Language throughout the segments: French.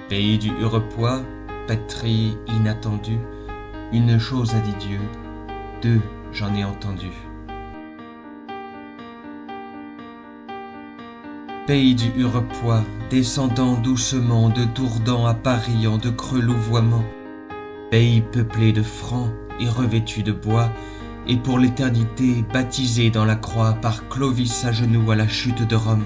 Pays du Hurepoix, patrie inattendue, une chose a dit Dieu, deux j'en ai entendu. Pays du Hurepoix, descendant doucement de Dourdan à Paris en de creux louvoiements, pays peuplé de francs et revêtu de bois, et pour l'éternité baptisé dans la croix par Clovis à genoux à la chute de Rome.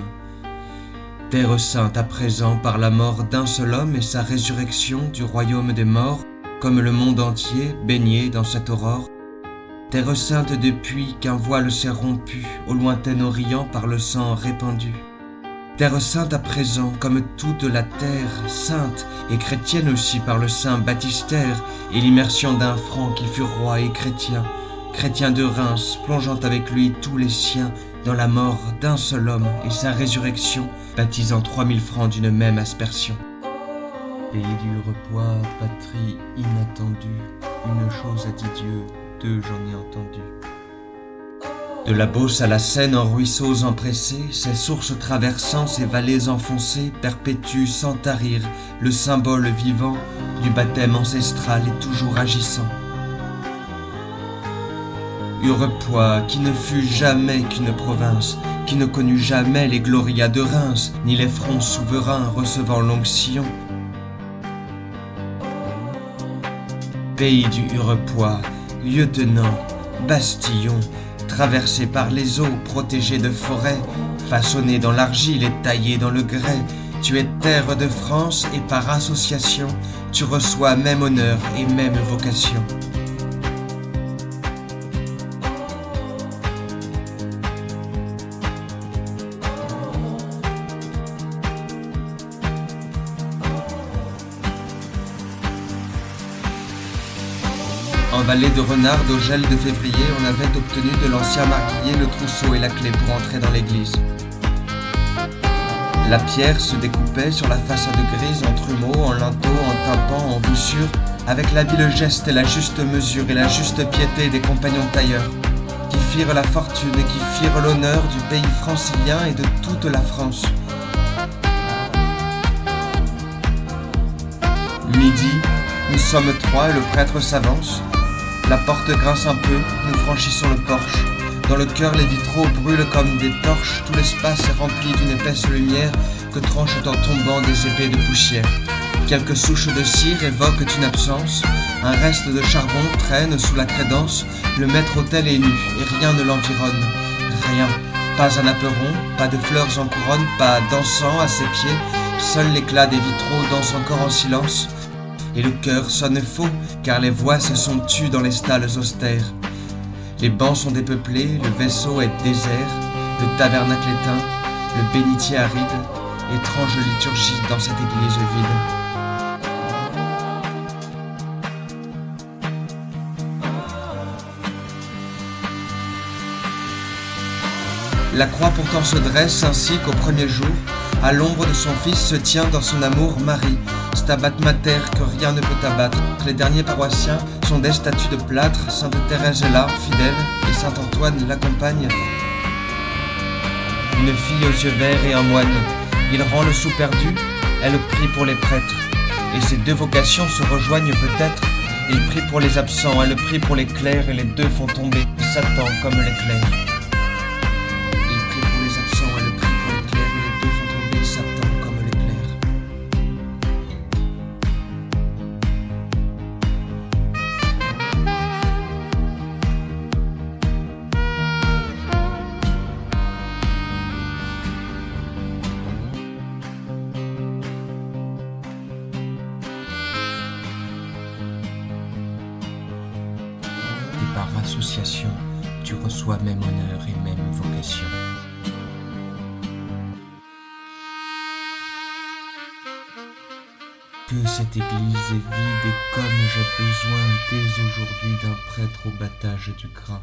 Terre sainte à présent par la mort d'un seul homme et sa résurrection du royaume des morts, comme le monde entier baigné dans cette aurore. Terre sainte depuis qu'un voile s'est rompu au lointain Orient par le sang répandu. Terre sainte à présent comme toute la terre sainte et chrétienne aussi par le saint baptistère et l'immersion d'un franc qui fut roi et chrétien, chrétien de Reims plongeant avec lui tous les siens dans la mort d'un seul homme et sa résurrection baptisant 3000 francs d'une même aspersion. Pays du Hurepoix, patrie inattendue, une chose a dit Dieu, deux j'en ai entendu. De la Beauce à la Seine en ruisseaux empressés, ses sources traversant, ses vallées enfoncées, perpétuent sans tarir le symbole vivant du baptême ancestral et toujours agissant. Hurepoix, qui ne fut jamais qu'une province, qui ne connut jamais les glorias de Reims, ni les fronts souverains recevant l'onction. Pays du Hurepoix, lieutenant, bastillon, traversé par les eaux, protégé de forêts, façonné dans l'argile et taillé dans le grès, tu es terre de France et par association, tu reçois même honneur et même vocation. En vallée de Renarde, au gel de février, on avait obtenu de l'ancien marguillier le trousseau et la clé pour entrer dans l'église. La pierre se découpait sur la façade grise en trumeaux, en linteaux, en tympans, en voussures, avec l'habile geste et la juste mesure et la juste piété des compagnons tailleurs, qui firent la fortune et qui firent l'honneur du pays francilien et de toute la France. Midi, nous sommes trois et le prêtre s'avance. La porte grince un peu, nous franchissons le porche. Dans le cœur, les vitraux brûlent comme des torches. Tout l'espace est rempli d'une épaisse lumière que tranchent en tombant des épées de poussière. Quelques souches de cire évoquent une absence. Un reste de charbon traîne sous la crédence. Le maître-autel est nu et rien ne l'environne. Rien. Pas un apperon, pas de fleurs en couronne, pas d'encens à ses pieds. Seul l'éclat des vitraux danse encore en silence. Et le cœur sonne faux, car les voix se sont tues dans les stalles austères. Les bancs sont dépeuplés, le vaisseau est désert, le tabernacle éteint, le bénitier aride, étrange liturgie dans cette église vide. La croix pourtant se dresse ainsi qu'au premier jour, à l'ombre de son fils se tient dans son amour Marie, Stabat Mater que rien ne peut abattre. Les derniers paroissiens sont des statues de plâtre, Sainte Thérèse est là, fidèle, et Saint Antoine l'accompagne. Une fille aux yeux verts et un moine, il rend le sou perdu, elle prie pour les prêtres, et ces deux vocations se rejoignent peut-être. Il prie pour les absents, elle prie pour les clercs, et les deux font tomber Satan comme l'éclair. Et par association, tu reçois même honneur et même vocation. Que cette église est vide et comme j'ai besoin dès aujourd'hui d'un prêtre au battage du gras.